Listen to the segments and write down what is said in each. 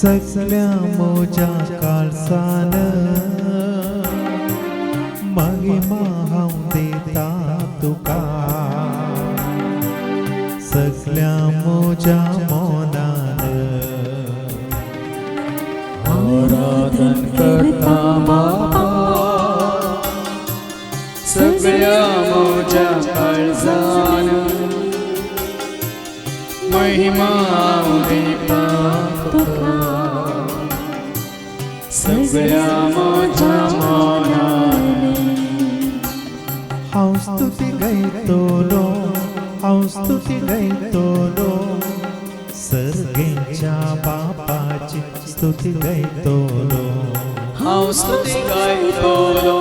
सगळ्या मोजा काळसान महिमा हांव देता तुका सगळ्या मोजा मोनान आराधन करता बापा सगळ्या मोजा काळजान महिमा देता तुका सगळ्या मोजा मोनान हांव स्तुती गायतलो हांव स्तुती गायतलो सर्गेच्या बापाची स्तुती गायतलो हांव स्तुती गायतलो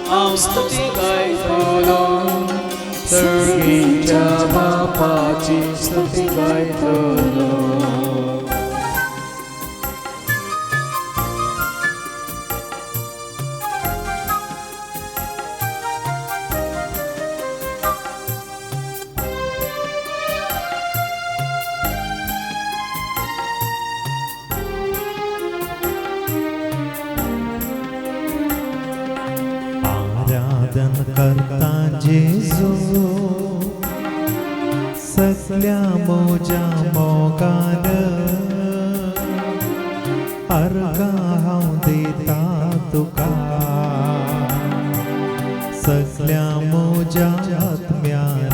हांव स्तुती गायतलो सर्गीच्या बापाची स्तुती गायतलो आराधन करता जेजू सगळ्या मोजा मोगान अर्गा हांव देता तुका सगळ्या मोजा आत्म्यान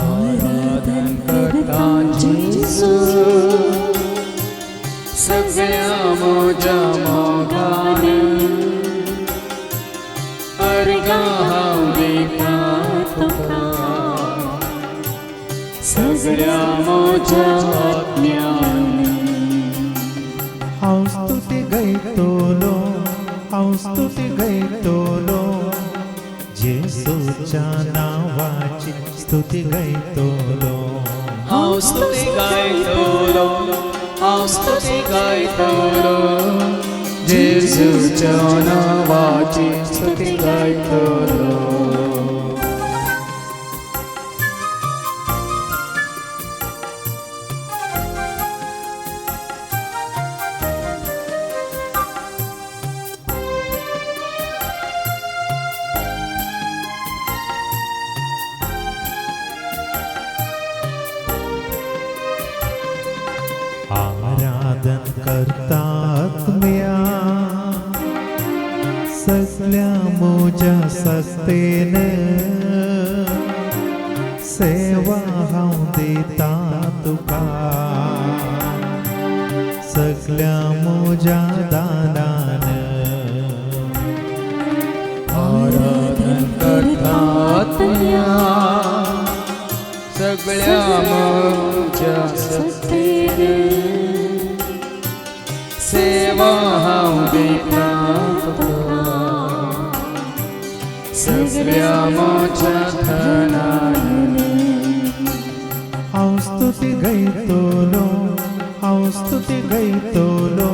आराधन करता जेजू सगळ्या मोजा मोगान अर्गा हांव देता तुका सगळ्या मोजा आत्म्यान हांव स्तुती गायतलो हांव स्तुती गायतलो जेजूच्या नावाची स्तुती गायतलो हांव स्तुती गायतलो हांव स्तुती गायतलो जेजूच्या नावाची स्तुती गायतलो आराधन करता आत्म्या सगळ्या मोजा सस्तेन सेवा हांव देता तुका सगळ्या मोजा दानान आराधन करता आत्म्या सगळ्या मोजा सत्तेन सेवा हांव देता तुका सगळ्या मोजा धनान हांव स्तुती गायतलो हांव स्तुती गायतलो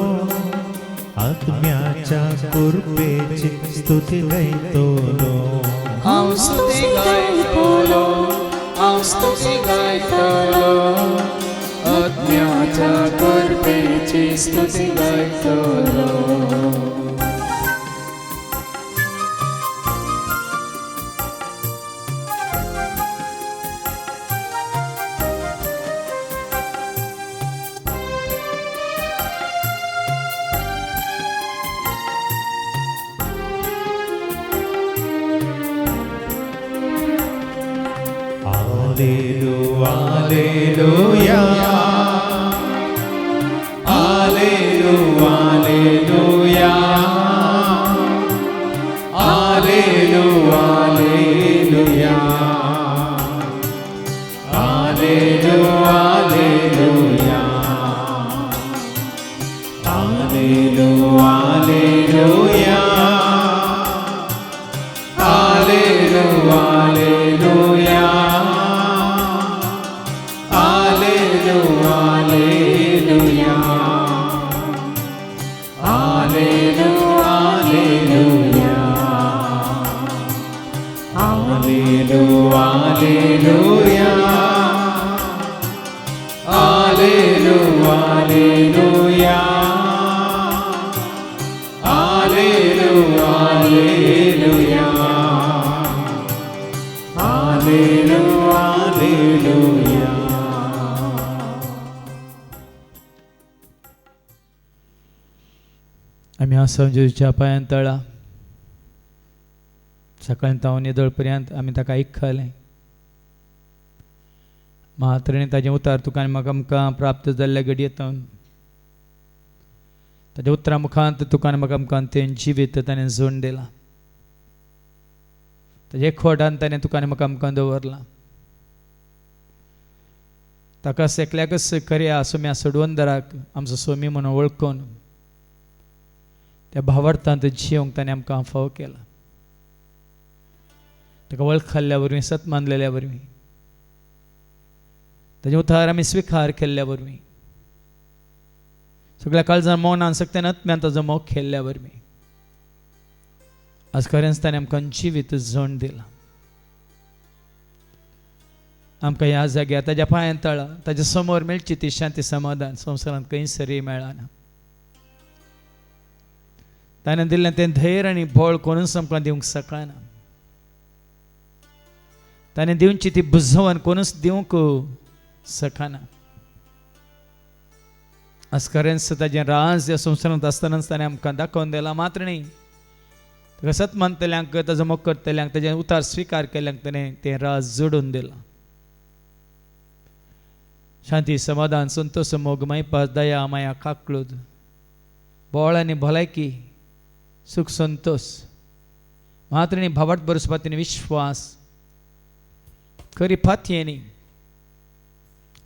आत्म्याच्या कृपेची स्तुती गायतलो हांव स्तुती गायतलो हांव स्तुती गायतलो आत्म्याच्या कृपेची स्तुती गायतलो Alleluia, Alleluia, Alleluia, Alleluia, Alleluia, Alleluia, Alleluia, Alleluia. Alleluia, Alleluia, आम्ही असं जेजूच्या पांयान तळा सकाळी तावन येदळपर्यंत आमी ताका आयकले महात्रेने ताजे उतार तुका म्हाका आमकां प्राप्त जाल्ल्या घडयेंतून ताज्या उतरा मुखांत तुका म्हाका आमकां तें जिवीत ताणें जोड दिलां ताजे एकवटान ताणें तुका म्हाका आमकां दवरलां ताका एकल्याकच करया सोम्या सोडवंदराक आमचो सोमी म्हणून वळखून त्या भावार्थांत जिवंक ताणें आमकां फाव केला ताका वळखल्या वरवीं सत मानलेल्या वरवीं ताजे उतार आमी स्विकार केल्ल्या वरवीं सगळ्या काळजान मौनान सत्यान आत्म्यान ताजो मोग खेळ्ळ्या वरवीं आज खरेंच ताणें आमकां जिवीत जोड दिलां आमकां ह्या जाग्यार ताज्या पांयान तळा ताज्या समोर मेळची ती शांती समाधान संवसारांत खंयसरय मेळना ताणें दिल्लें तें धैर्य आनी बळ कोणूच आमकां दिवंक शकना ताणें दिवची ती बुजवण कोणूच दिवंक शकना आज खरेंच ताजें राज ह्या संवसारांत आसतनाच ताणें आमकां दाखोवन दिलां मात्र न्ही ताका सत मानतल्यांक ताजो मोग करतल्यांक ताजें उतार स्विकार केल्ल्यांक ताणें तें राज जोडून दिलां शांती समाधान संतोष मोग मायपास दया माया काकलूद बळ आनी भलायकी सुख संतोष मात्र न्ही भावार्थ बरोसपातीन विश्वास खरी फातयेनी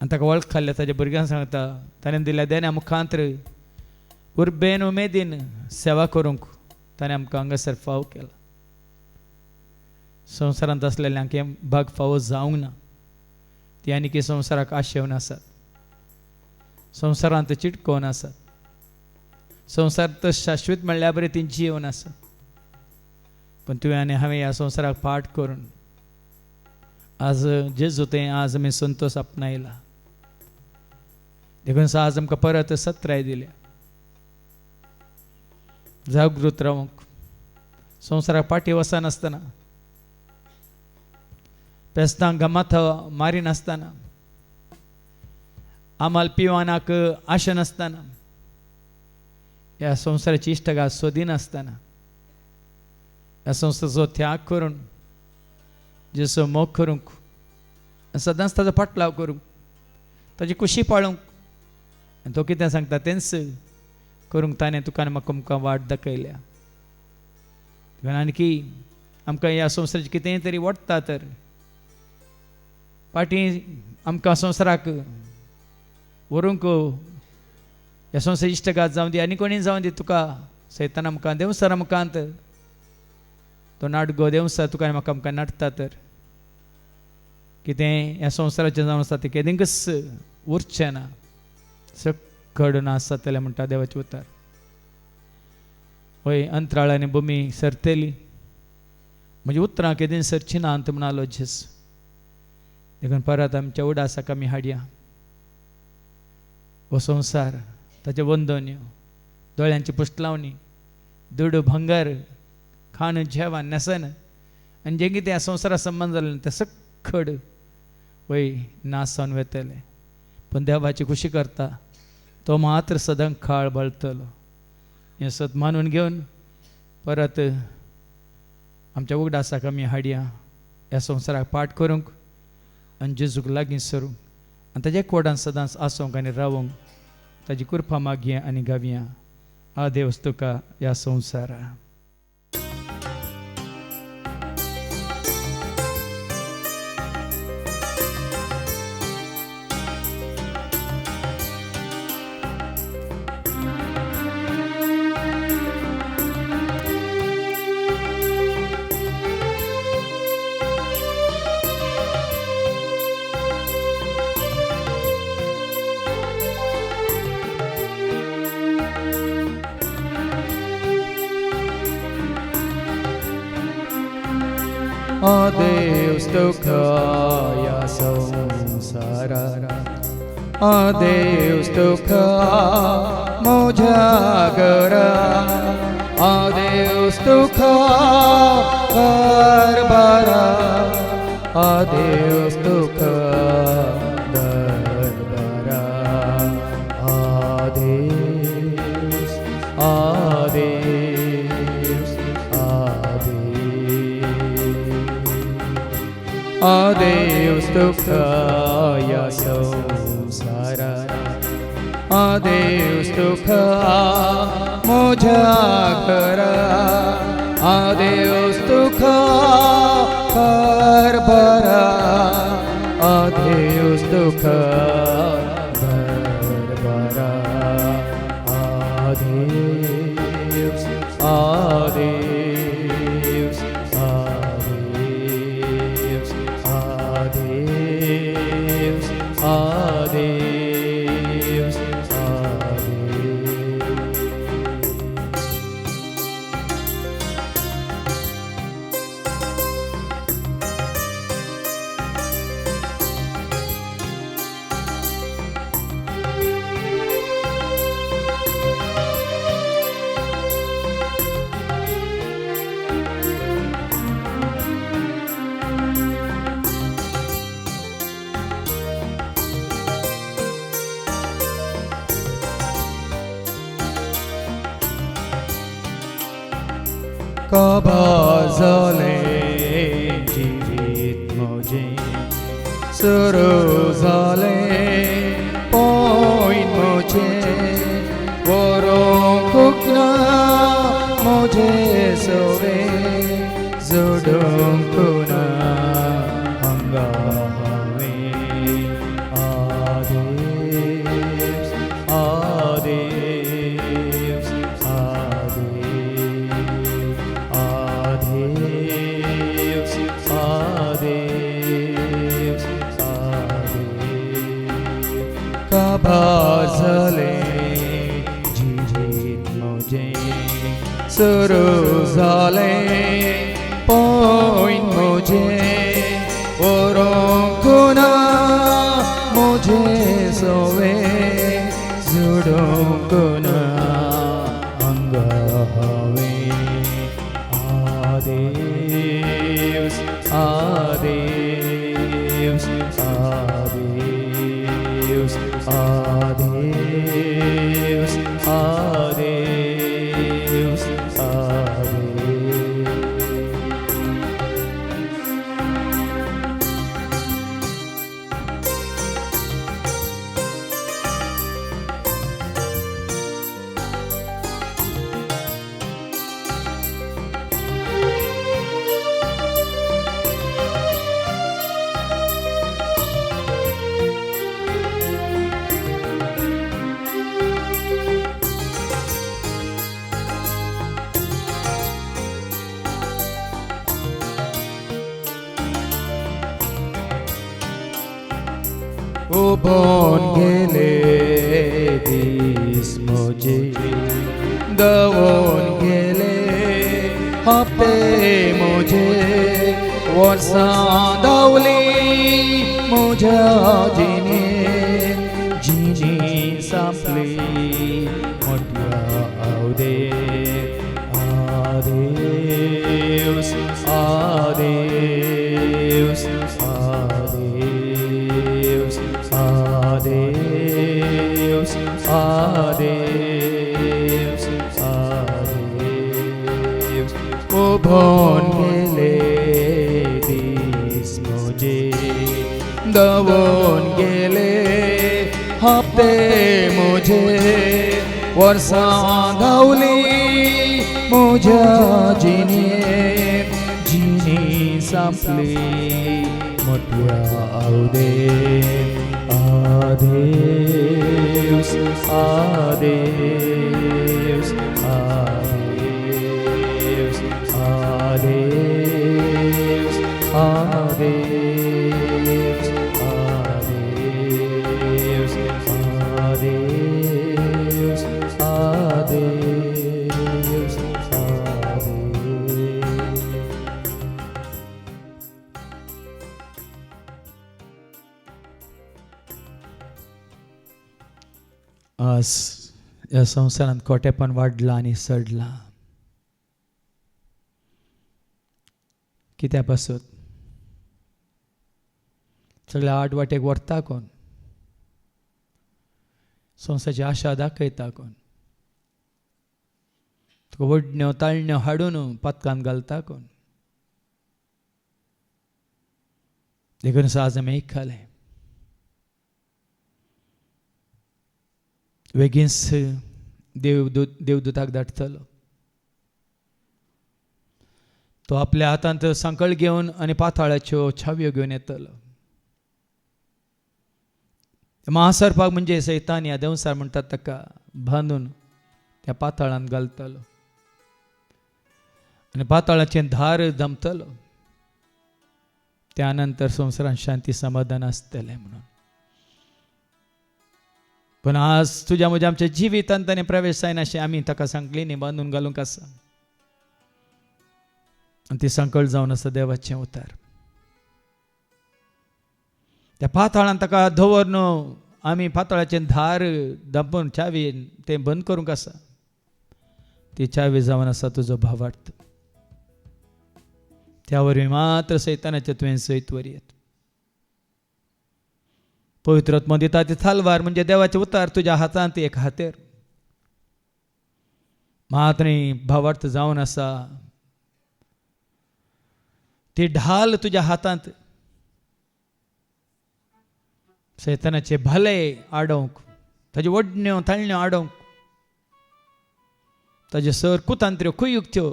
आनी ताका वळखल्या ताज्या भुरग्यांक सांगता ताणें दिल्ल्या देण्या मुखांतर उर्बेन उमेदीन सेवा करूंक ताणें आमकां हांगासर फाव केला संवसारांत आसलेल्यांक हे भाग फावो जावंक ना ती आनी की संवसाराक आशेवन आसात संवसारांत चिटकोवन आसात संवसार शाश्वत म्हणल्या बरें ती जीवन आसात पण तुवें आनी हांवें ह्या संवसाराक पाठ करून आज जेजू तें आज आमी संतोष आपणायला देखून आज आमकां परत सत्राय दिल्या जागृत रावंक संवसाराक पाटी वचनासतना पेस्तांक गमाथ मारिनासतना आमाल पिवानाक आशा नासतना ह्या संवसाराची इश्टगाळ सोदिनासतना ह्या संवसाराचो त्याग करून जेसो मोग करूंक सदांच ताजो फाटलाव करूंक ताजी खुशी पाळूंक आनी तो कितें सांगता तेंच करूंक ताणें तुका म्हाका आमकां वाट दाखयल्या आनी आमकां ह्या संवसाराचें कितेंय तरी वडटा तर पाटी आमकां संवसाराक व्हरूंक ह्या संवसार इश्टगात जावं दी आनी कोणी जावं दी तुका सैतान आमकां देवसरा मुखांत तो नाटगो देवसा तुका म्हाका आमकां नाटता तर कितें ह्या संवसाराचें जावन आसा तें केदींकच उरचें ना सकड ना आसतलें म्हणटा देवाचें उतार हय अंतराळ आनी भुमी सरतली म्हजी उतरां केदीं सरचीं ना अंत म्हणालो जेस देखून परत आमच्या उडासाक आमी हाडया हो संवसार ताचे वंदन्यो दोळ्यांची पुश्टलावणी दूड भंगार खाण जेवण नेसन आनी जें कितें ह्या संवसारा संबंद जालें तें सकड वय नास जावन वेतले पूण देवाची खुशी करता तो मात्र सदां काळ बळतलो हें सत मानून घेवन परत आमच्या उगडासाक आमी हाडया ह्या संवसाराक पाठ करूंक आनी जेजूक लागीं सरूंक आनी ताज्या कोडान सदांच आसूंक आनी रावूंक ताजी कृपा मागया आनी गावया आ देवस तुका ह्या संवसारा Ó Deus, toca a samsara. Ó Deus, toca mojagara. Ó Deus, toca barbara. Ó Deus, toca barbara. Ó Deus, ó Deus. आदेवस दुःख या संसारात आदेवस दुःख मोझ्या खरा आदेवस दुःख भरभरा आदेवस दुःख भरभरा आदेवस आदेवस आदेवस आदेवस आदेवस कबाजले जीवित मोजे सुरू झाले पॉइंट मोजे वरों कुकना मोजे सोवे जुडूं कुना हंगा हवे आदेश आदेश आदेश आदेश कबाजले जीवित मोजे सुरू झाले पॉइंट मोजे वरों कुना मोजे सोवे जुडूं कुना अंगा हवे आदेश आदेश आदेश आदेश आदेश उबोन गेले दीस मोजे दवोन गेले हप्ते मोजे वर्षां दावली मोझ्या जिने जिनी संपली मोठ्या अवदे आदेश आदेश आदेश आदेश आदेश आदेश उभोन गेले दीस मोजे दवोन गेले हप्ते मोजे वर्षां धावली मोझ्या जिने जिनी संपली मोठ्या अवदे आदेश आदेश आदेश आदेश आदेश आदेश आदेश आदेश आज या संवसारांत खोटेपण वाडलां आनी सडलां. कित्या पासून सगळ्या आडवाटेक व्हरता कोण, संवसाराची आशा दाखयता कोण, तुका वडण्यो ताळण्यो हाडून पथकान घालता कोण. देखून आज आमी आयकले बेगीनच देवदूताक धाडटलो. तो आपल्या हातांत सांकळ घेवन आनी पाताळाच्यो छावयो घेवन येतलो. महासर्पाक म्हणजे सैतान या देवसार म्हणटात ताका बांदून त्या पाताळांत घालतलो आनी पाताळाचें दार दमतलो. त्यानंतर संवसारांत शांती समाधान आसतलें म्हणून. पण आज तुज्या म्हज्या आमच्या जिवितांत ताणें प्रवेश जायना अशें आमी ताका सांगली न्ही, बांदून घालूंक आसा. आनी ती सांकळ जावन आसा देवाचें उतार. त्या पाताळांत ताका दवरन आमी पाताळाचें दार दंपून चावी तें बंद करूंक आसा. ती चावी जावन आसा तुजो भावार्थ. त्या वरवीं मात्र सैतानाच्या तुवें सयत वरयत. पवित्र आत्मा दिता ती थालवार म्हणजे देवाचे उतार तुज्या हातांत एक हातेर. मात्र भावार्थ जावन आसा. ती ढाल तुज्या हातांत सैतानाचे भले आडोवंक, ताजे वडण्यो ताळण्यो आडोवंक, ताजे सर कुतांत्र्यो कुयुक्त्यो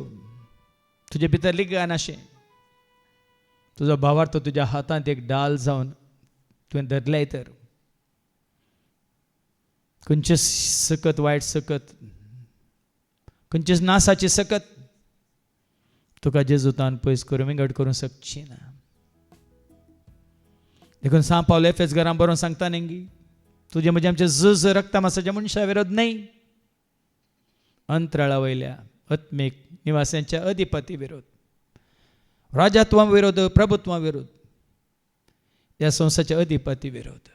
तुजे भितर लिगान अशें तुजो भावार्थ तुज्या हातांत एक ढाल जावन तुवें धरलें तर खंयचे सकत वायट सकत, खंयचे नासाची सकत तुका जेजुतान पयस करून विंगड करूंक शकची ना. देखून सांग पावलो एफेस घरां बरोवन सांगता न्ही, तुजे म्हणजे आमचे झूज रक्ता मासाच्या मनशा विरोध नाही, अंतराळा वयल्या आत्मीक निवास्यांच्या अधिपती विरोध, राजत्वा विरोध, प्रभुत्वा विरोध, या संस्थाच्या अधिपती विरोध.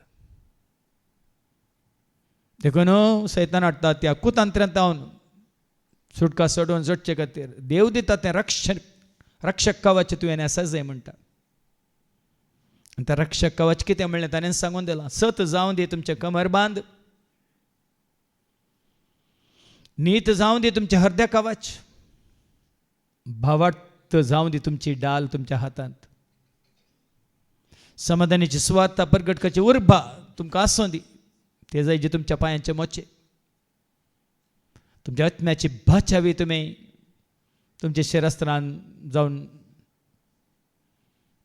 देखून सैतान हाडटा त्या कुतांत्र्यांत जावन सुटका सोडून जोडचे खातीर देव दिता तें रक्षक कवच तुवें आसा जाय म्हणटा. त्या रक्षक कवच कितें म्हणलें ताणें सांगून दिलां. सत जावं दी तुमचे कमर बांद, नीत जावं दी तुमचे हृदय कवच, भावार्थ जावं दी तुमची डाल तुमच्या हातांत, समाधानाची सुवार्ता प्रगट करची उर्बा तुमकां आसूं दी, ते जाय जे तुमच्या पांयाचे मोचे, तुमच्या आत्म्याची बाचावी तुमी तुमचे शिरस्त्रान जावन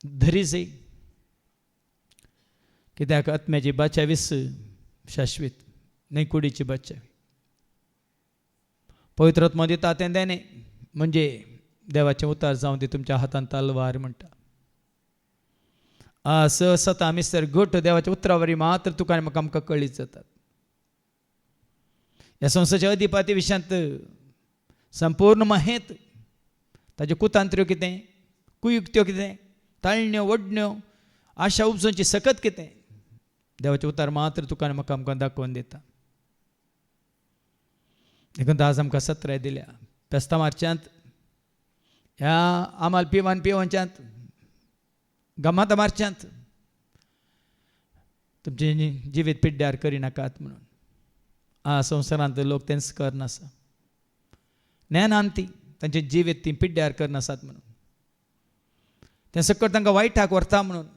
धरी जाय. कित्याक आत्म्याची बाचावीच शाश्वत, न्ही कुडीची बाचावी. पवित्र आत्मा दिता तें देणे म्हणजे देवाचें उतार जावं दी तुमच्या हातांत तलवार म्हणटा. सत आमी सर घट देवाच्या उतरावरी मात्र तुका आनी म्हाका आमकां कळीत जातात. ह्या संस्थेच्या अधिपती विशयांत संपूर्ण माहेत ताज्यो कुतांत्र्यो कितें, कुयुक्त्यो कितें, ताळण्यो वडण्यो, आशा उपसूंची सकत कितें, देवाचे उतार मात्र तुका आनी म्हाका आमकां दाखोवन दिता. देखून आज आमकां सत्राय दिल्या पेस्ता मारच्यांत, ह्या आमाल पिवांच्यांत, गमात मारच्यांत तुमचे जिवीत पिड्ड्यार करिनाकात म्हणून. संवसारांत लोक तेंच करनासा, ज्ञानांती तांचे जिवीत ती पिड्ड्यार करनासात म्हणून, तें सकट तांकां वायटाक व्हरता म्हणून,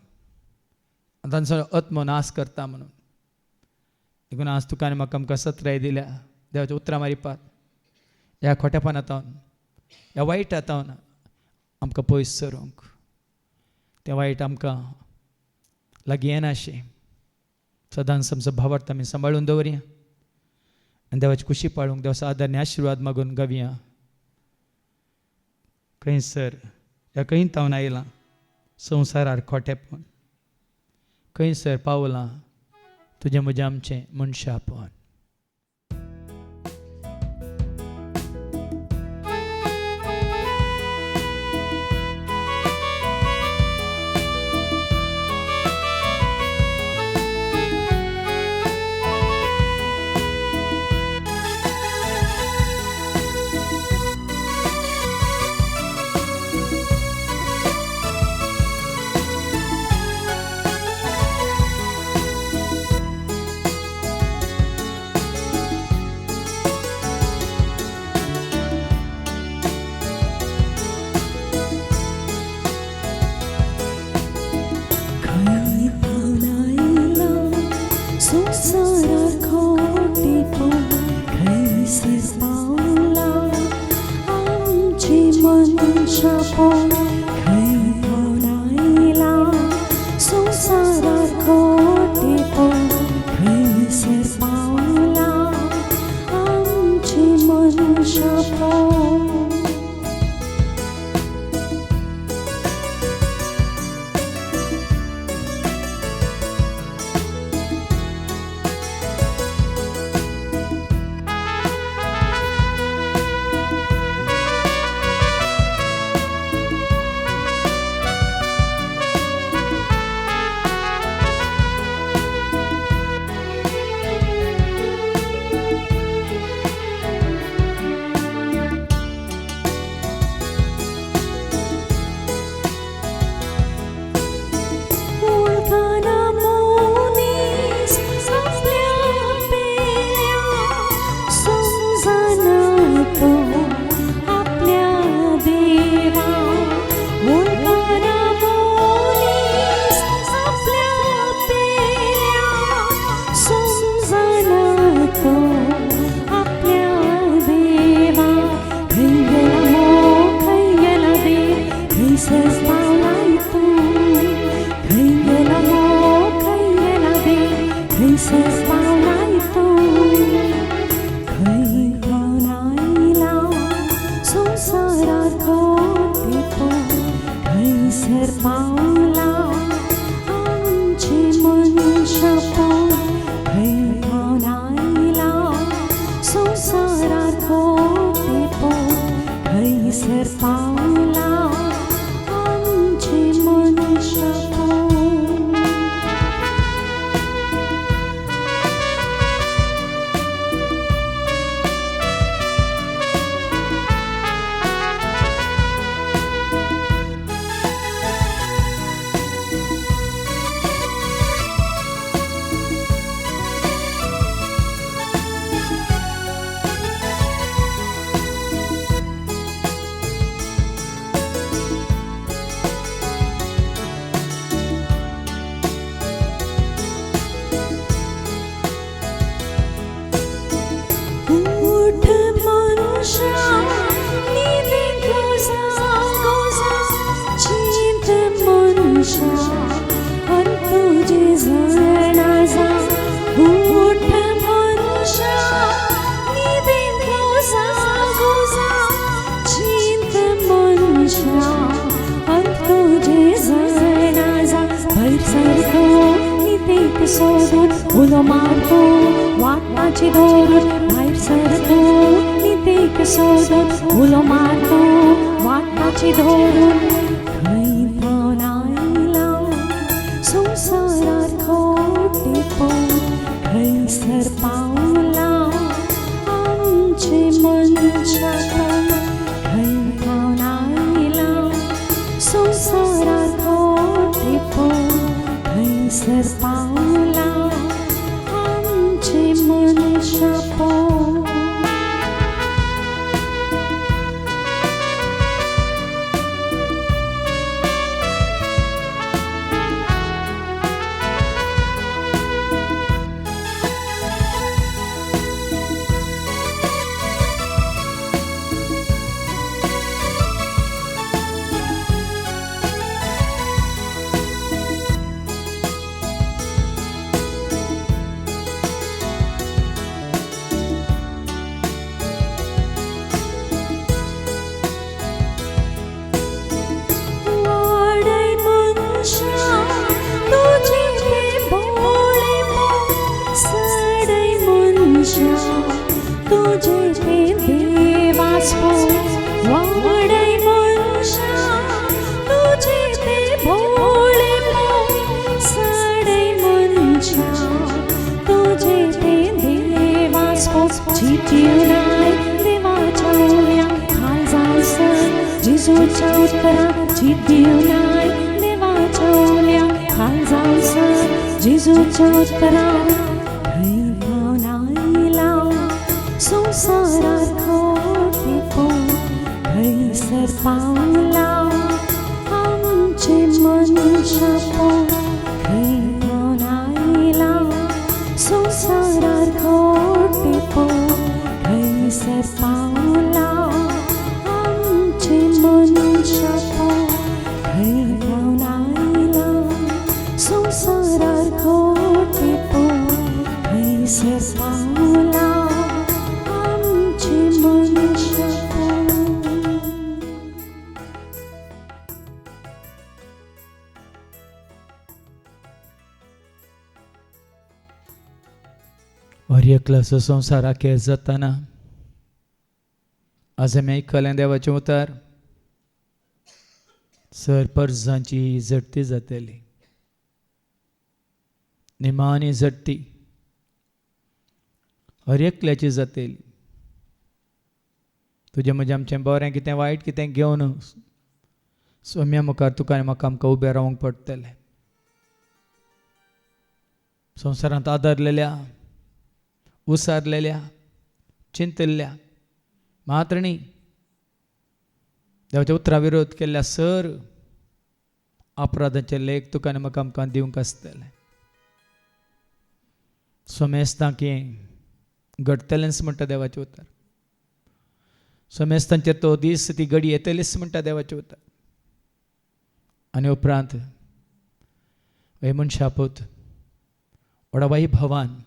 तांचो आत्मो नाश करता म्हणून. देखून आज तुका आनी म्हाका आमकां सत्राय दिल्या देवाच्या उतरां मारिपाक ह्या खोटेपणांतावन, ह्या वायटांतावन आमकां पयस सरूंक. तें वायट आमकां लागीं येनाशें सदांच आमचो भावार्थ आमी सांबाळून दवरया आनी देवाची खुशी पाळूंक देवाचो आदार आनी आशिर्वाद मागून गावया. खंयसर ह्या खंयतावन आयलां संवसारार खोटेपण, खंयसर पावलां तुजें म्हजें आमचें मनशापण. संसारार खोटेपण खैसर पावला आमची मनशापण खै आयला संसारार खोटेपण खैसर पावला आमची मनशापण सोडून उलो मारतो वाटपाची धरून भायर सरतो नितेक सोडून उलो मारतो वाटपाची धरून खंय पावन आयला संसारार खोटेपण खंयसर पावला आमचे मनशापण खंय पावन आयला संसारार खोटेपण खंयसर पावला आमचे मनशापण जिजूच्या उत्तराची दिवनाय देवाच्या ओल्या खाल जावसर जिजूच्या उत्तरार खंय पावन आयला संसारार खोटेपण खंयसर पावला आमचे मनशापण खंय पावन आयला संसारार खोटे पो थैसर पावला आमचे मनशा पो थै जावन आयला संसारार खोटे पो थैसर पावला आमचे मनशा पो. और एकलो संवसारा खेळ जाताना आज आमी आयकलें देवाचें उतर सरपर्जांची झडटी जातली निमाणी झडटी हर एकल्याची जातली. तुजें म्हजें आमचें बरें कितें वायट कितें घेवन सोम्या मुखार तुका आनी म्हाका आमकां उबें रावंक पडटलें. संवसारांत आदारलेल्या उसारलेल्या चिंतलेल्या मात्र न्ही देवाच्या उतरा विरोध केल्ल्या सर अपराधांचे लेख तुका आनी म्हाका आमकां दिवंक आसतले. सोमेस्तांकी घडतलेंच म्हणटा देवाचें उतर. सोमेस्तांचेर तो दीस ती घडी येतलीच म्हणटा देवाचें उतर. आनी उपरांत हे मनशा पूत व्हडा वैभवान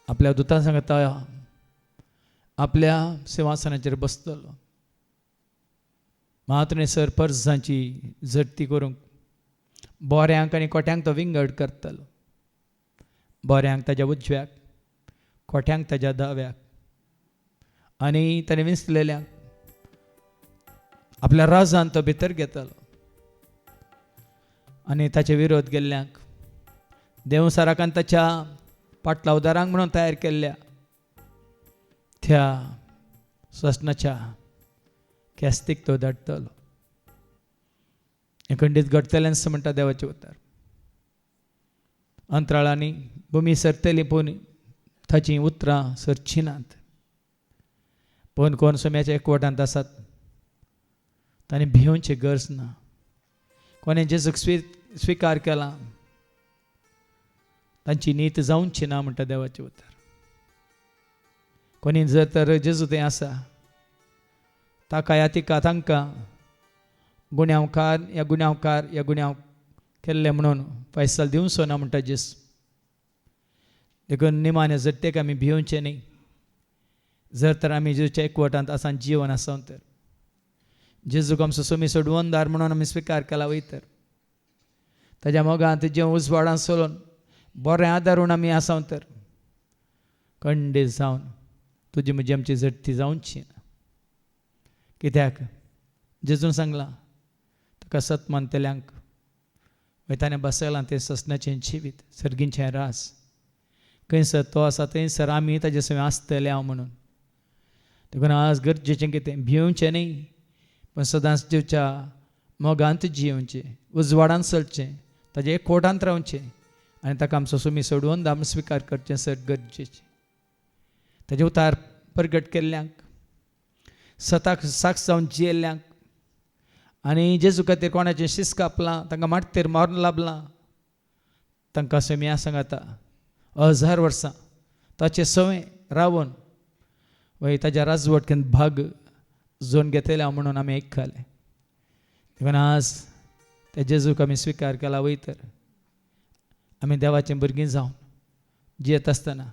आपल्या दुतां सांगता आपल्या सिंहासनाचेर बसतलो. मात्र सरपर्जांची झडटी करूंक बऱ्यांक आनी कोट्यांक तो विंगड करतलो. बऱ्यांक ताच्या उजव्याक कोट्यांक ताच्या दाव्याक आनी ताणें विंचलेल्यांक आपल्या राजान तो भितर घेतलो आनी ताचे विरोध केल्ल्यांक देवसाराकान ताच्या पाटलावदारांक म्हणून तयार केल्ल्या त्या ससनाच्या कॅस्तीक तो धाडटलो. हें खंडीत घडतलेंच म्हणटा देवाचें उतर. अंतराळांनी भुमी सरतली पूण ताची उतरां सरची नात. पूण कोण सोम्याच्या एकवटांत आसात तांणी भिवची गरज ना. कोणें जेजूक स्विकार केला तांची नीत जावची ना म्हणटा देवाचें उतर. कोणी जर तर जेजू थंय आसा ताका ह्या तिका तांकां गुन्यांवकार ह्या गुन्यांव केल्ले म्हणून फैसल दिवचो ना म्हणटा जेजू. देखून निमाणे झडटेक आमी भिवचें न्ही. जर तर आमी जेजूच्या एकवटांत आसा जीवन आसा तर जेजूक आमचो सोमी सोडवणदार म्हणून आमी स्विकार केला वयतर ताज्या मोगांत जेव उजवाडांत चलोवन बरें आदारून आमी आसा तर खंडीत जावन तुजी म्हजी आमची झडटी जावची ना. कित्याक जेजून सांगलां ताका सत मानतल्यांक वयताने बसयलां तें ससनाचें जिवीत सर्गींचें रास. खंयसर तो आसा थंयसर आमी ताजे सगळें आसतले हांव म्हणून. देखून आज गरजेचें कितें भिवचें न्ही पण सदांच जेवच्या मोगांत जियोवचें उजवाडांत चलचें ताजे एकवटांत रावचें आनी ताका आमचो सोमी सोडवून आमी स्विकार करचें सर गरजेचें. ताजे उतार परगट केल्ल्यांक सताक साक्ष जावन जियेल्ल्यांक आनी जेजू खातीर कोणाचें शीस कापलां तांकां माटतेर मारून लाभलां तांकां सोम्या सांगाता 1000 वर्सां ताचे सवय रावन वय ताच्या राजवटकेन भाग जोन घेतले म्हणून आमी आयकले. देखून आज त्या जेजूक आमी स्विकार केला वयतर आमी देवाचें भुरगीं जावन जियेत आसतना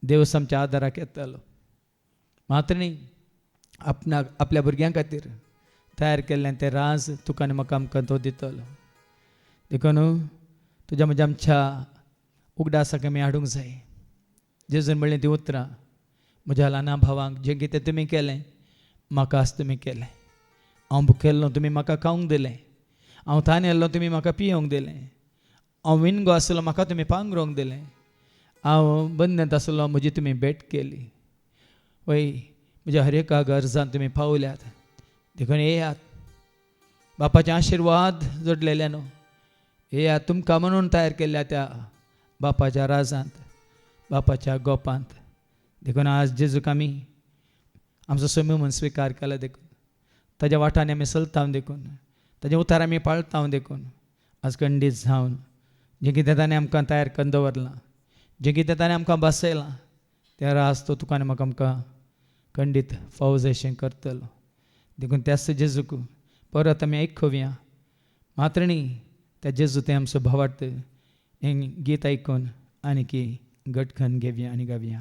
देव आमच्या आदाराक येतलो. मात्र न्ही आपणाक आपल्या भुरग्यां खातीर तयार केल्लें तें राज तुका आनी म्हाका आमकां तो दितलो. देखून तुज्या म्हज्या आमच्या उगडासाक आमी हाडूंक जाय. जेजून म्हणलें ती उतरां म्हज्या ल्हाना भावांक जें कितें तुमी केलें म्हाका आज तुमी केलें. हांव भुकेल्लो तुमी म्हाका खावंक दिलें. हांव थानेल्लो तुमी म्हाका पियोंक दिलें. हांव विणगो आसलो म्हाका तुमी पांगरोवंक दिलें. हांव बंदत आसलो म्हजी तुमी भेट केली. वय म्हज्या हर एका गरजान तुमी पावल्यात. देखून येयात बापाचें आशिर्वाद जोडलेले न्हू. येयात तुमकां म्हणून तयार केल्ल्या त्या बापाच्या राजांत बापाच्या गोपांत. देखून आज जेजूक आमी आमचो सोमी म्हणून स्विकार केला. देखून ताज्या वाटांनी आमी चलता देखून ताजे उतार आमी पाळता देखून आज खंडीत जावन जें कितें ताणें आमकां तयार करून दवरलां जे कितें ताणें आमकां बसयलां त्या रास तो तुका आनी म्हाका आमकां खंडीत फावज अशें करतलो. देखून त्याच जेजूक परत आमी आयकोवया. मात्रणी त्या जेजू तें आमचो भावार्थ हें गीत आयकून आनी की घटकन घेवया आनी गावया.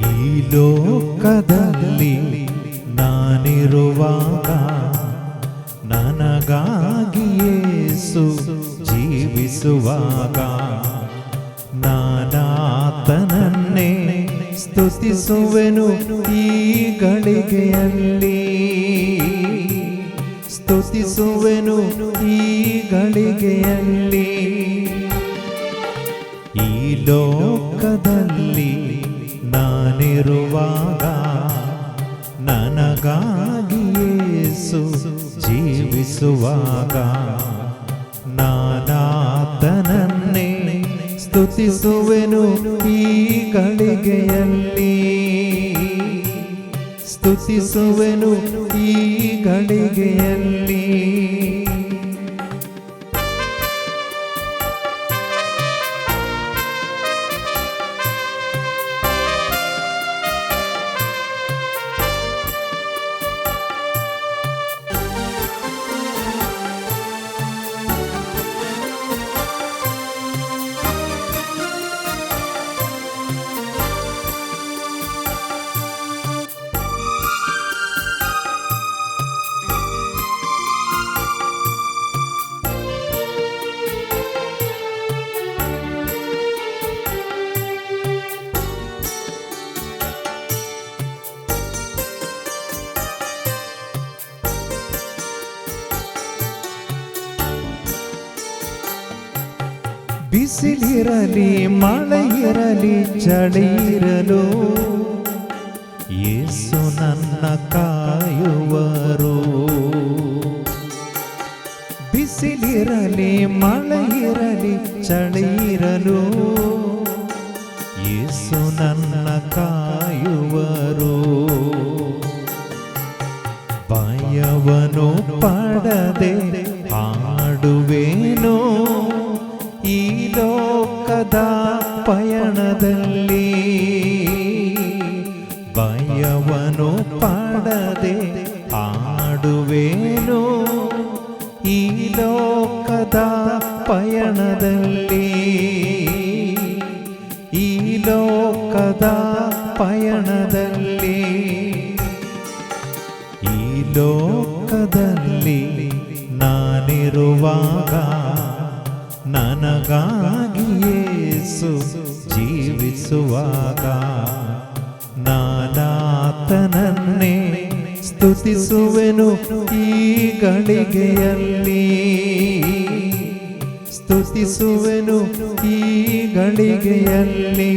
ಈ ಲೋಕದಲ್ಲಿ ನಾನಿರುವಾಗ ನನಗಾಗಿ ಯೇಸು ಜೀವಿಸುವಾಗ ನಾನಾತನನ್ನೇ ಸ್ತುತಿಸುವೆನು ಈ ಗಳಿಗೆಯಲ್ಲಿ, ಸ್ತುತಿಸುವೆನು ಈ ಗಳಿಗೆಯಲ್ಲಿ. ಈ ಲೋಕದಲ್ಲಿ ನಾನಿರುವಾಗ ನನಗಾಗಿ ಯೇಸು ಜೀವಿಸುವಾಗ ನಾನಾತನನ್ನೇ ಸ್ತುತಿಸುವೆನು ಈ ಗಳಿಗೆಯಲ್ಲಿ, ಸ್ತುತಿಸುವೆನು ಈ ಗಳಿಗೆಯಲ್ಲಿ. ಬಿಸಿಲಿರಲಿ ಮಳೆ ಇರಲಿ ಚಳಿ ಇರಲು ಯೇಸು ನನ್ನ ಕಾಯುವರು. ಬಿಸಿಲಿರಲಿ ಮಳೆ ಇರಲಿ ಚಳಿ ಇರಲು ಯೇಸು ನನ್ನ ಕಾಯುವರು. ಭಯವನು ಪಡದೆ ಹಾಡುವೇನೋ ಈ ಲೋಕದ ಪಯಣದಲ್ಲಿ, ಭಯವನು ಪಡದೆ ಹಾಡುವೇನೋ ಈ ಲೋಕದ ಪಯಣದಲ್ಲಿ, ಈ ಲೋಕದ ಪಯಣದಲ್ಲಿ. ಈ ಲೋಕದಲ್ಲಿ ನಾನಿರುವಾಗ ನನಗಾಗಿ ಯೇಸು ಜೀವಿಸುವಾಗ ನಾನಾತನನ್ನೇ ಸ್ತುತಿಸುವೆನು ಈ ಗಳಿಗೆಯಲ್ಲಿ, ಸ್ತುತಿಸುವೆನು ಈ ಗಳಿಗೆಯಲ್ಲಿ.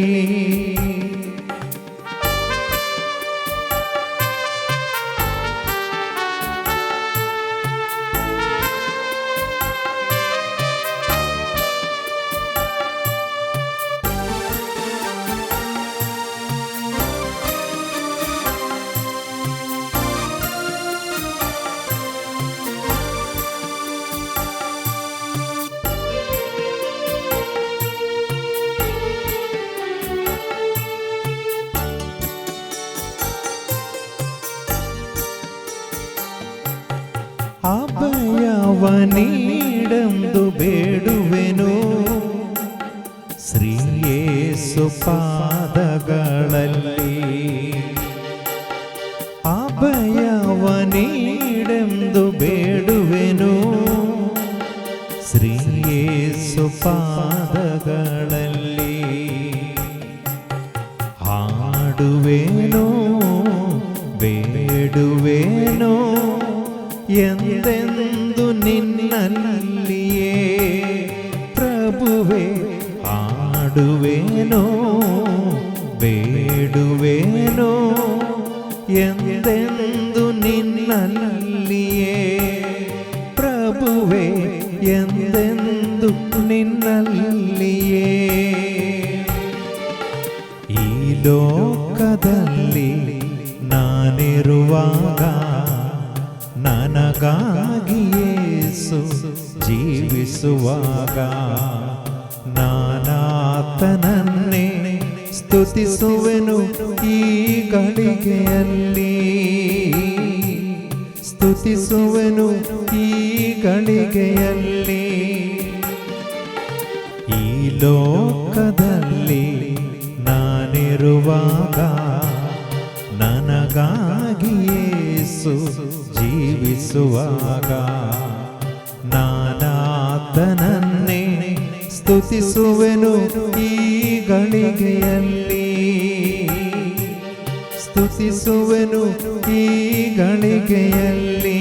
ಅಭಯವನೀಡೆಂದು ಬೇಡುವೆನು ಶ್ರೀ ಯೇಸು ಪಾದಗಳಲ್ಲಿ. ಅಭಯವನೀಡೆಂದು ಬೇಡುವೆನು ಶ್ರೀ ಯೇಸು ಪಾದಗಳಲ್ಲಿ. ಹಾಡುವೆನೋ ಬೇಡುವೆನೋ ಎಂದೆಂದು ನಿನ್ನಲ್ಲಿಯೇ ಪ್ರಭುವೆ ಹಾಡುವೆನೋ ಬೇಡುವೆನೋ ಎಂದೆಂದು ನಿನ್ನಲ್ಲಿಯೇ ಪ್ರಭುವೆ ಎಂದೆಂದು ನಿನ್ನಲ್ಲಿಯೇ ಈ ಲೋಕದಲ್ಲಿ ನಾನಿರುವಾಗ ನನಗಾಗಿ ಯೇಸು ಜೀವಿಸುವಾಗ ನಾನಾತನನ್ನೇ ಸ್ತುತಿಸುವೆನು ಈ ಗಳಿಗೆಯಲ್ಲಿ ಸ್ತುತಿಸುವೆನು ಈ ಗಳಿಗೆಯಲ್ಲಿ ಈ ಲೋಕದಲ್ಲಿ ನಾನಿರುವಾಗ ನನಗಾಗಿ ಯೇಸು ಜೀವಿಸುವಾಗ ನಾನಾತನನ್ನೇ ಸ್ತುತಿಸುವೆನು ಈ ಗಳಿಗೆಯಲ್ಲಿ ಸ್ತುತಿಸುವೆನು ಈ ಗಳಿಗೆಯಲ್ಲಿ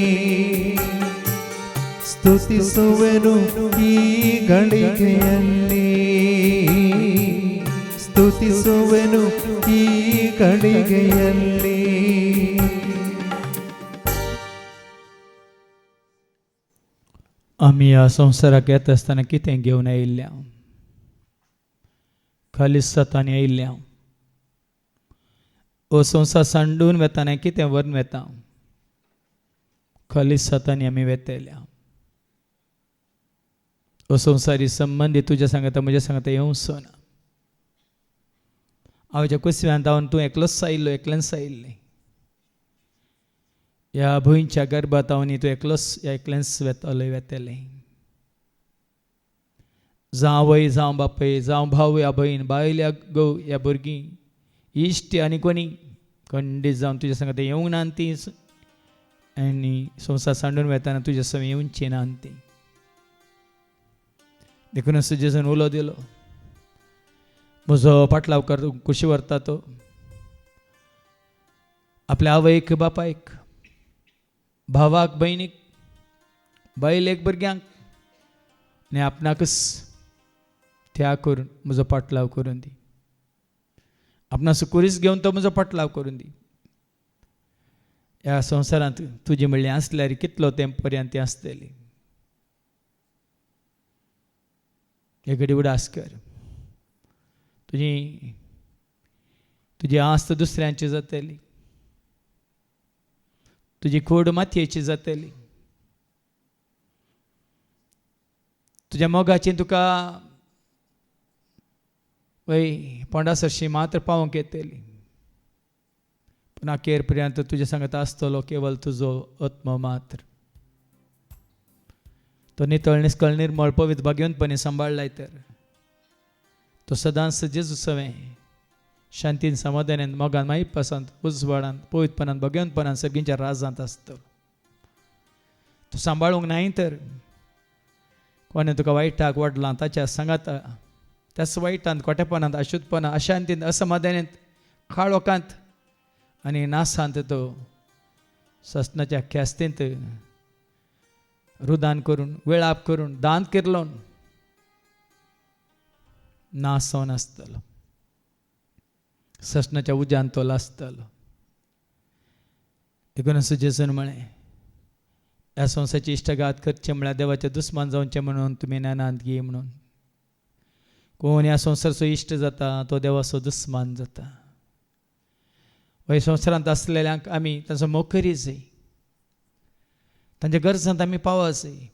ಸ್ತುತಿಸುವೆನು ಈ ಗಳಿಗೆಯಲ್ಲಿ ಸ್ತುತಿಸುವೆನು ಈ ಗಳಿಗೆಯಲ್ಲಿ. आम्ही या संसाराक येत असताना कितें घेवन आयिल्ल्या खाली सतान आयिल्ल्या हो संसार सांडून वेताना कितें व्हरून वेता खाली सतानी आमी वेतयल्या हो संसारी संबंधी तुज्या सांगता म्हज्या सांगता येवचो ना हांव ज्या कुसव्यांत हांव तूं एकलोच आयिल्लो एकल्याच आयिल्लें ह्या भुंयच्या गर्भात हांव न्ही तूं एकलोच एकल्याच वेतलोय वेतेलें जावं आवय जावं बापय जावं भाव या भयण बायल या घोव या भुरगीं इश्ट आनी कोणी खंडीत जावन तुज्या सांगता येवंक ना ती आनी संवसार सांडून वेताना तुज्या सवय येवची ना ती देखूनच जेजून उलो दिलो म्हजो पाटलाव कर कुशी व्हरता तो आपल्या आवयक बापायक भावाक भयणीक बायलेक भुरग्यांक आनी आपणाकच त्याग करून म्हजो पाटलाव करून दी आपणाचो कुरीस घेवन तो म्हजो पाटलाव करून दी ह्या संवसारांत तुजी म्हणलें आसल्यार कितलो तेंप पर्यंत ती आसतली हे घडी उडास कर तुजी आस्त दुसऱ्यांची जातली तुजी खोड मातयेची जातली तुज्या मोगाची तुका वय पोंडासरशी मात्र पावोवंक येतली पूण अखेर पर्यंत तुज्या सांगता आसतलो केवळ तुजो आत्म मात्र तो नितळ निस्कळ निर्मळ पवित्र भाग्यवंतपणे सांबाळलाय तर तो सदांच जेजू सवें शांतीन समाधानान मोगान माईपासांत उजवाडांत पवित्रपणान भगवंतपणान सगळींच्या राजांत आसतलो तूं सांबाळूंक नाय तर कोणें तुका वायटाक वडलां ताच्या सांगाता त्याच वायटांत खोटेपणांत अशुद्धपणांत अशांतींत असमाधानांत खाळोकांत आनी नासांत तो सस्नाच्या ख्यास्तींत रुदान करून वेळाप करून दान किर्लोवन नासोन आसतलो सस्नाच्या उज्यान तो लासतलो देखून जेजून म्हळें ह्या संवसाराची इश्टगात करचे म्हळ्यार देवाचे दुस्मान जावचे म्हणून तुमी ज्ञानांत घे म्हणून कोण ह्या संवसाराचो इश्ट जाता तो देवाचो दुस्मान जाता ह्या संवसारांत आसलेल्यांक आमी ताचो मोखरी जाय तांच्या गरजांत आमी पावच जाय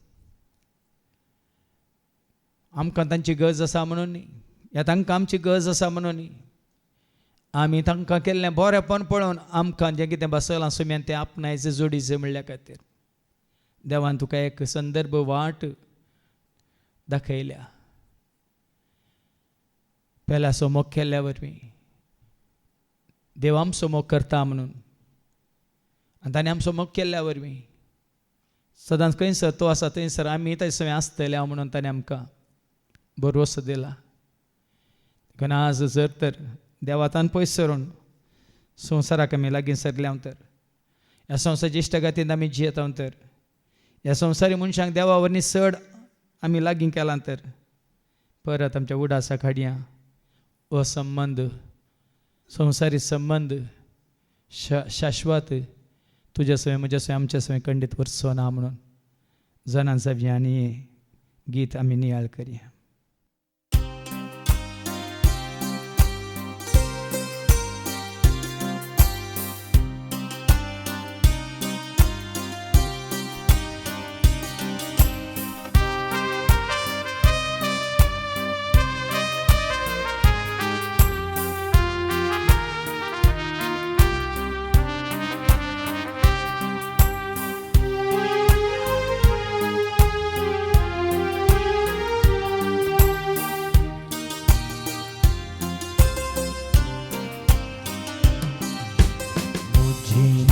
आमकां तांची गरज आसा म्हणून न्ही या तांकां आमची गरज आसा म्हणून न्ही आमी तांकां केल्लें बरेंपण पळोवन आमकां जें कितें बसलां सुम्यान तें आपणायचें जोडीचें म्हणल्या खातीर देवान तुका एक संदर्भ वाट दाखयल्या पेल्याचो मोग केल्ल्या वरवीं देव आमचो मोग करता म्हणून आनी ताणें आमचो मोग केल्ल्या वरवीं सदांच खंयसर तो आसा थंयसर आमी ताचे सवय आसतले म्हणून ताणें आमकां भरवोसो दिला देखून आज जर तर देवातान पयस सरून संवसाराक आमी लागीं सरल्या तर ह्या संवसाराची इश्टगातींत आमी जियेता तर ह्या संवसारी मनशांक देवा वरनी चड आमी लागीं केला तर परत आमच्या उडासा खाडयां असंबंध संवसारी संबंध शाश्वत तुझ्या सवय म्हज्या सवय आमच्या सवय खंडीत वरचो ना म्हणून जनान सवी आनी गीत आमी नियाळ करया.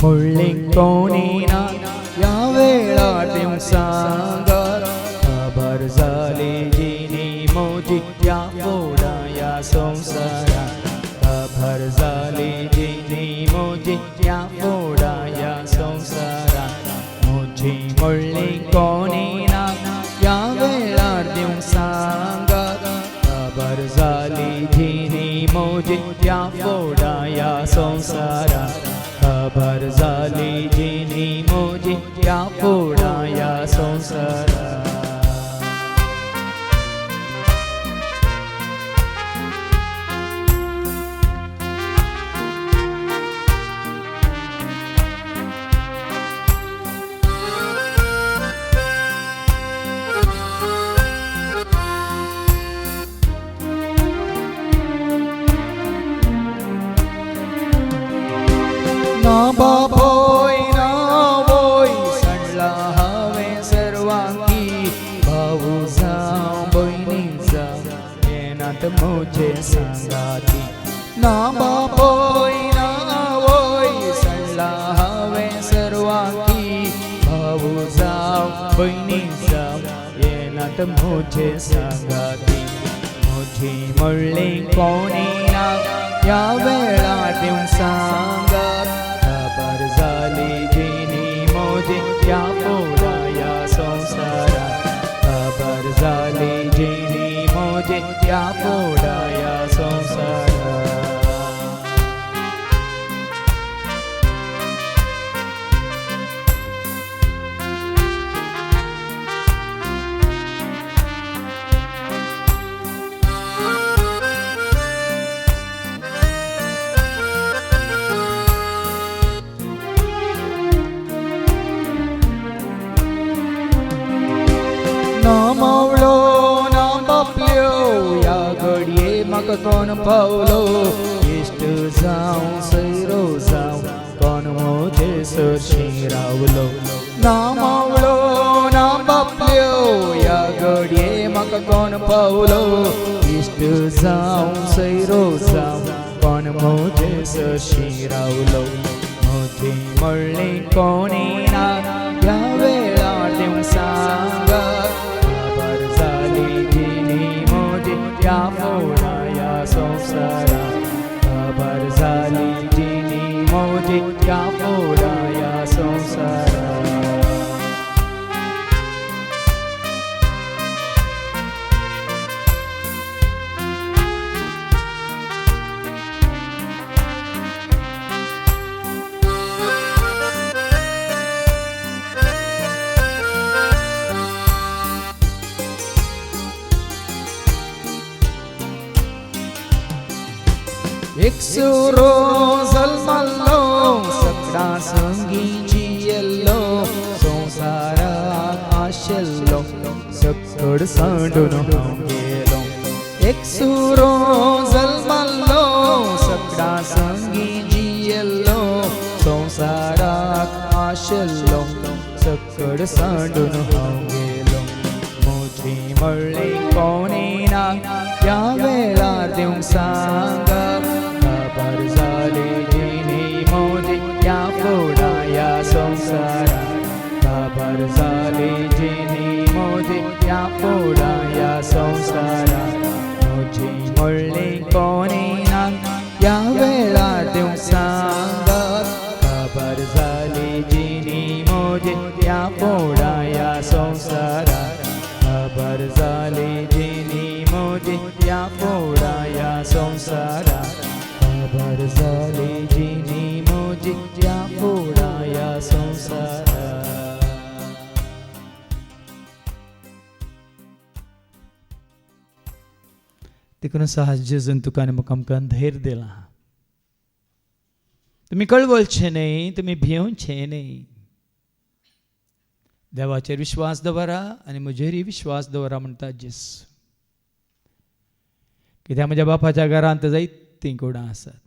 मुरली कोणी ना या वेळा देव सांगा खबर झाली जिनी मोजी या फोडा या संसारा खबर झाली जिनी मोजी या फोडा या संसारा मोजी मुरली कोणी ना या वेळा देव सांगा खबर झाली जिनी मोजी या फोडा या संसारा खबर झाली जिनी मोजी या फोडा या संसारा. ना बापोय ना वोय सडला हांवें सर्वांकी भाऊ जावं भयणी जावं येनात म्हजे सांगाती. ना बापोय ना वोय सडला हांवें सर्वांकी भाऊ जावं भयणी जावं येनात म्हजे सांगाती. म्हजी म्हणली कोणी ना या वेळा देव सांगात खबर झाली जिनी मोजी या फोडा या संसारा खबर झाली जिनी मोजी या फोडा या संसारा. ना मावलो ना बापल्यो या घडये म्हाका कोण पावलो इश्ट जावं सैरो जावं कोण म्हजे सरशी रावलो. ना मावलो ना बापल्यो या घडये म्हाका कोण पावलो इश्ट जावं सैरो जावं कोण म्हजे सरशी रावलो. म्हजी म्हणली कोणी ना या वेळा देव सांगा खबर झाली जिनी मोजी या फोडा या संसारा खबर झाली जिनी मोजी या फोडा या संसारा. एक सुरो जल्मल्लो सगळा संगी जियल्लो संसाराक आशेल्लो सकड सांडून हांव गेलो. एक सुरो जल्मल्लो सगळा संगी जियल्लो संसाराक आशेल्लो सकड सांडून हांव गेलो. म्हजी म्हणली कोणी ना या वेळार देव सांगा खबर झाली जिनी मोजी या फोडा या संसारा खबर झाली जिनी मोजी या फोडा या संसारा. म्हजी म्हणली कोणी ना या वेळार देव सांगा खबर झाली जिनी मोजी या फोडा या झाली जिनी मोजी या फोडा या संसारात खबर झाली जिनी मोजी या फोडा या संसारात. देखून साहस जेजून तुका आमकां धैर्य दिला. तुम्ही कळवळचे नाही, तुम्ही भिवचे नाही. देवाचेर विश्वास दवरा आनी म्हजेरय विश्वास दवरा म्हणटा जेसू. कित्याक म्हज्या बापाच्या घरांत जायतीं कुडां आसात.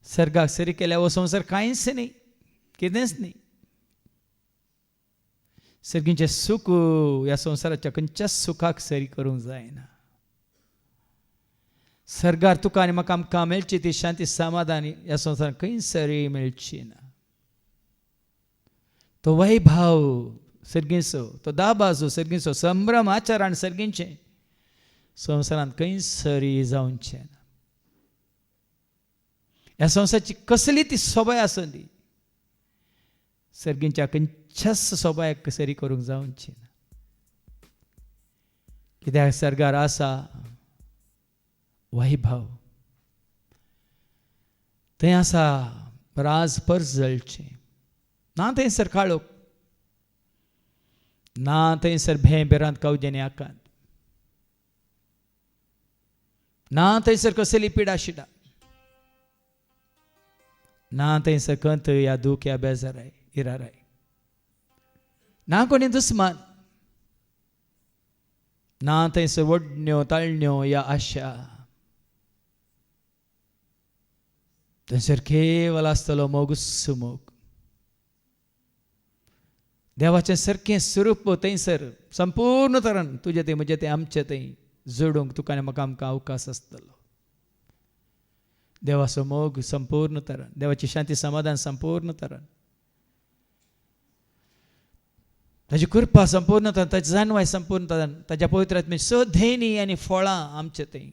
सर्गाक सरी केल्या हो संवसार कांयच नाही, कितेंच नाही. सर्गीचें सूख ह्या संवसाराच्या खंयच्याच सुखाक सरी करूंक जायना. सर्गार तुका आनी म्हाका आमकां मेळची ती शांती समाधान ह्या संवसारांत खंय सरी मेळची ना. तो वैभाव सर्गीचो, तो दाबाजो सर्गीचो, संभ्रम आचारान सर्गीचें संवसारांत खंय सरी जावचें ना. ह्या संवसाराची कसली ती सोबाय आसूं दी, सर्गीच्या खंयच्याच सोबायक सरी करूंक जावची ना. कित्याक सर्गार आसा वैभाव, थंय आसा राज पर्स जळचें ना. थंयसर काळोख ना, थंयसर भेंबेरांत कावजेनी आकांत ना, थंयसर कसली पिडा शिडा ना, थंयसर खंत या दूख या बेजाराय इराराय ना, कोणी दुस्मान ना, थंयसर वडण्यो ताळण्यो या आशा. थंयसर केवल आसतलो मोगूस मोग. देवाचें सारकें स्वरूप थंयसर संपूर्ण तरान तुजें तें म्हजें तें आमचें तें जोडूंक तुका आनी म्हाका आमकां अवकाश आसतलो. देवाचो मोग संपूर्ण तरान, देवाची शांती समाधान संपूर्ण तरान, ताची कृपा संपूर्ण तरान, ताची जाणवाय संपूर्ण तरान, ताच्या पवित्र आत्म्याची सधैनी आनी फळां आमचें तें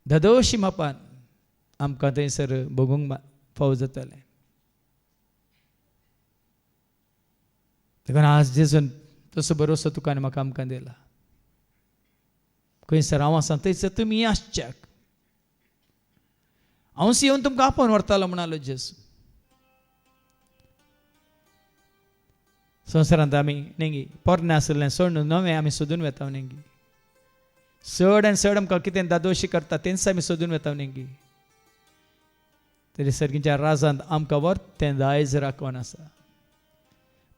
धदोशी मापान आमकां थंयसर भोगूंक फाव जातलें. देखून आज जेजून तसो भरोसो तुका आनी म्हाका आमकां दिला. खंयसर हांव आसा थंयसर तुमी आसच्याक. हांवच येवन तुमकां आपोवन व्हरतालो म्हणालो जेजू. संवसारांत आमी नेंगी पोरणे आसलें सोडून नवें आमी सोदून वेता नेंगी. चड आनी चड आमकां कितें दादोशी करता तेंच आमी सोदून वेता नेंगी. तरी सर्गीच्या राजांत आमकां वर्तें दायज राखोन आसा,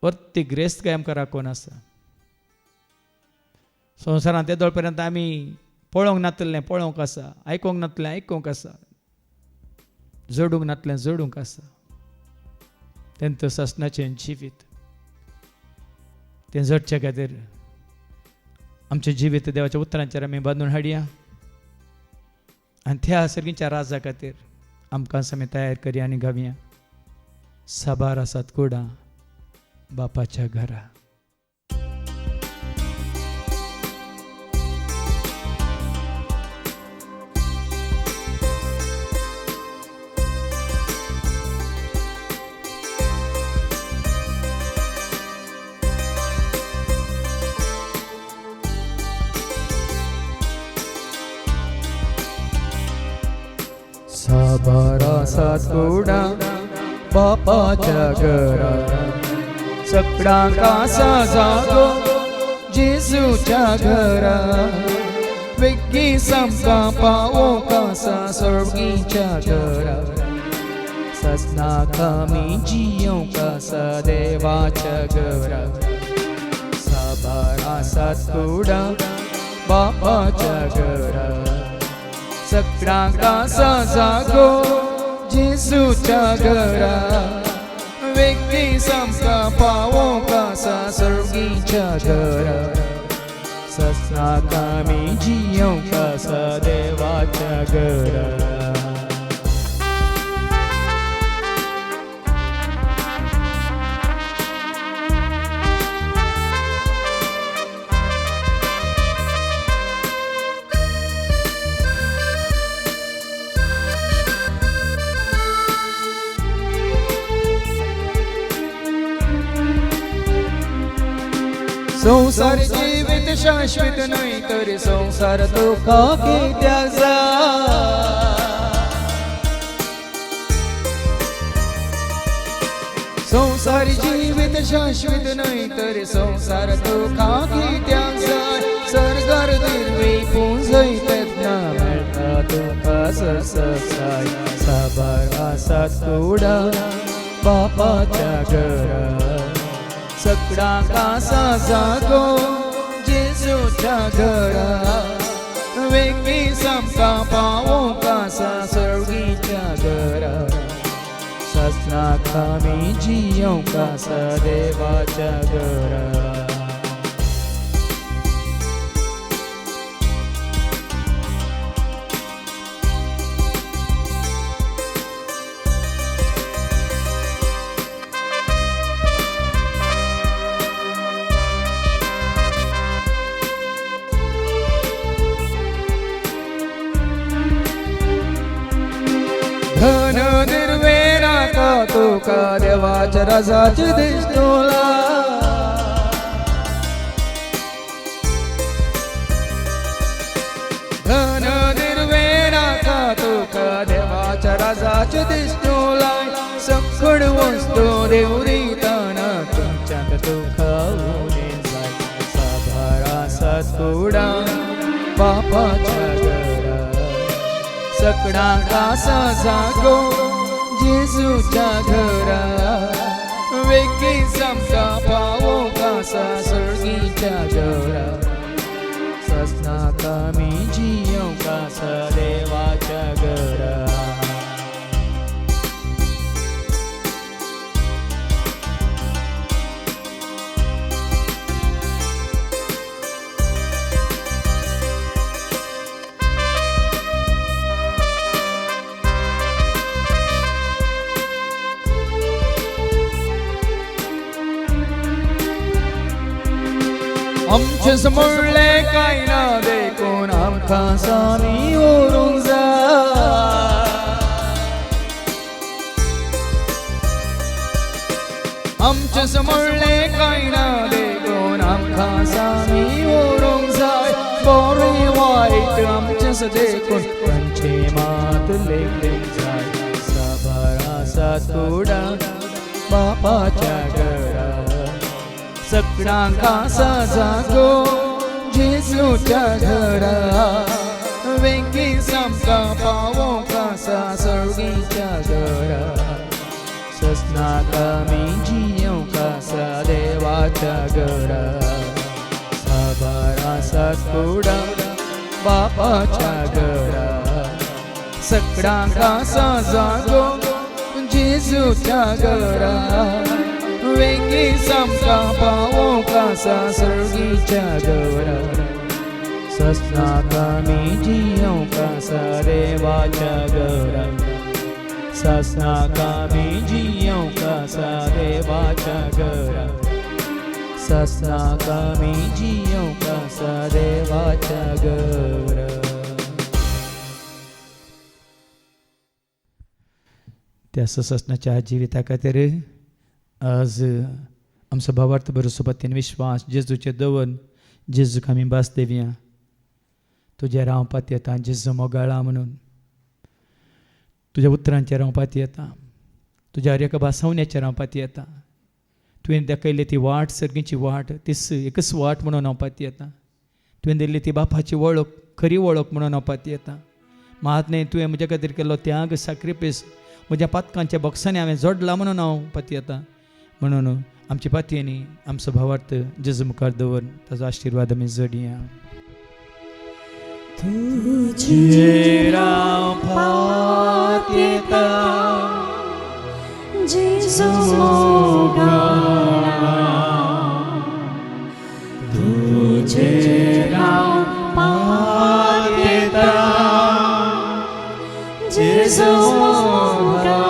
वर्ती ग्रेस्त आमकां राखोन आसा. संवसारांत येदोळ पर्यंत आमी पळोवंक नातलें पळोवंक आसा, आयकोंक नातलें आयकोंक आसा, जोडूंक नातलें जोडूंक आसा. तें ससनाचें जिवीत तें जडचे खातीर आमचें जिवीत देवाच्या उतरांचेर आमी बांदून हाडया आनी त्या सर्गीच्या राजा खातीर आमकां आमी तयार करया आनी घावया. साबार आसात कुडां बापाच्या घरा. साबार आसात कुडां बापाच्या घरा. सगळ्यांक आसा जागो जेजूच्या घरा. बेगीन आमकां पावोंक आसा स्वर्गीच्या घरा. ससनाक आमी जियोंक आसा देवाच्या घरा. साबार आसात कुडां बापाच्या घरा. सगळ्यांक आसा जागो जेजूच्या घरा. बेगीन आमकां पावोंक आसा स्वर्गीच्या घरा. ससनाक आमी जियोंक आसा देवाच्या घरा. संसार जीवित शाश्वत नाही तर संसार तो का कित्याचा संसार जीवित शाश्वत नाही तर संसार तो का कित्याचा सरकार दिरवी पुंजई तज्ञा मेळता तो कास ससाय साबारासात कुडा बापाच्या घरा सगळा कासा जागो जेजूच्या घरा वेगळी समका पावो कासा सर्गीच्या घरा ससना खामी जियो कासा देवाच्या घरा धन निर्वेणा का तो का देवाच्या रजाची दिसतोला धन निर्वेणा का तो का देवाच्या रजाची दिसतोला सखड वस्तू देवरी ताना तुमच्यात तो खाऊने जाय साभारा सातुडा बापाच्या घरा सकड़ा कासा जागो जेजूच्या घरा वेगळी समका पावो कासा सर्गीच्या घरा ससना कामी जियो कासा देवाच्या घरा आमचे समोरले काय ना देखून आमकां सामी ओरूंक जाय आमचे समोरले काय ना देखून आमकां सामी ओरूंक जाय बरें वायट आमचेच देखून तांचे मात लेखूंक जाय साबारा सातुडा बापाच्या घरा सगळा कासा जागो जेजूच्या घरा वेगळी समका पावो कासा सर्गीच्या घरा ससना कामी जियो कासा देवाच्या घरा साबारा सातुडा बापाच्या घरा सगळा कासा जागो जेजूच्या घरा वेगळी समका पावो कासा सर्गीच्या घरा ससना कामी जियो कासा देवाच्या घरा ससना कामी जियो कासा देवाच्या घरा ससना कामी जियो कासा देवाच्या घरा त्या ससनाच्या जिविता खातीर आज आमचो भावार्थ बरोसोबतीन विश्वास जेजूचे दवन जेजूक आमी भास देवया तुज्या रावपात येता जेजू मोगाळा म्हणून तुज्या उतरांचेर रावपात येता तुज्या हर एका भासावण्याचेर रावपात येता तुवें दाखयली ती वाट सर्गीची वाट ती एकच वाट म्हणून रावपात येता तुवें दिल्ली ती बापाची वळख खरी वळख म्हणून रावपात येता महात्मे तुवें म्हज्या खातीर केल्लो त्याग सॅक्रिफायस म्हज्या पातकांच्या बॉक्सांनी हांवें जोडला म्हणून हांव पाती येता म्हणून आमच्या पातयेंनी आमचो भावार्थ जेजू मुखार दवर ताचो आशिर्वाद आमी जोडया तुझे रावपात येता जेजू मोगाळा तुझे रावपात येता जेजू मोगाळा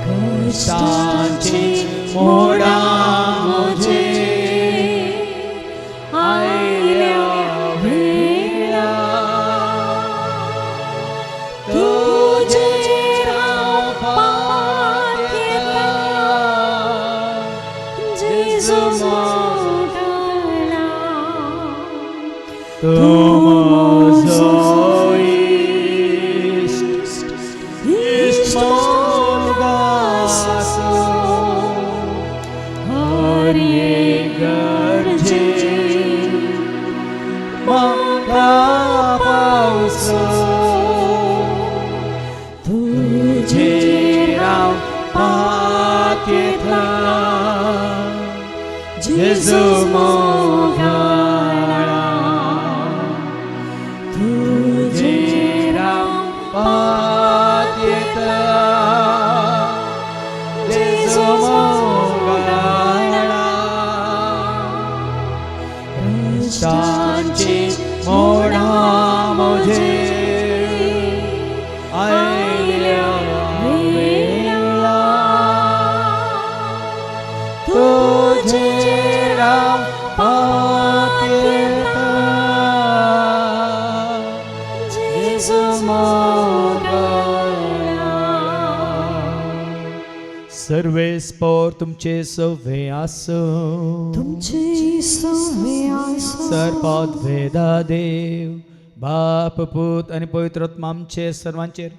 कष्टाची मोडा मुझे आयल्या वेळा तुझे रावपात येता जेजू मोगला तो माझा इष्ट मोगासो हरिये गरजे मोठा पावसो तुझे राव पाहत येता जेजू मोगला तुझे राव पाहत येता जेजू मोगला कष्टांची मोडा मुझे आयल्या वेळा तुझे राव पाहत येता जेजू मोगला सर्वे स्पोर तुमचे सवे आसो तुमचे सवे आसो सर्पात भेदा देव बाप पूत आणि पवित्र आत्मा आमचे सर्वांचेर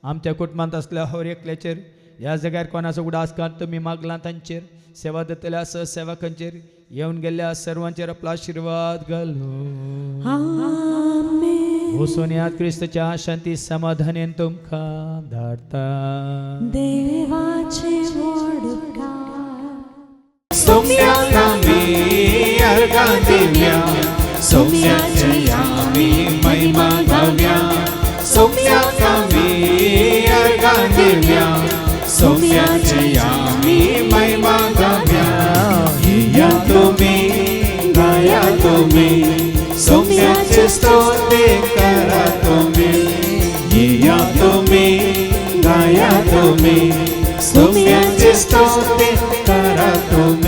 आमच्या कुटुंबात असल्या हर एकल्याचेर ह्या जगार कोणाचो उडास काळ तुम्ही मागला तांचेर सेवा दितल्या सहसेवकांचेर येऊन गेल्या सर्वांचेर आपला आशीर्वाद घालो आमेन वचून यात क्रिस्तच्या शांती समाधानेन तुमकां धाडटा देवाचे वडकार सौम्याक आमी अर्गां दिवया सौम्याची आमी महिमा गावया सौम्याक आमी अर्गां दिवया सौम्याची आमी महिमा गावया या तुम्ही गाया तुम्ही सौम्याचे स्तोत्र करा तुम्ही या तुम्ही गाया तुम्ही सौम्याचे स्तोत्र करा तुम्ही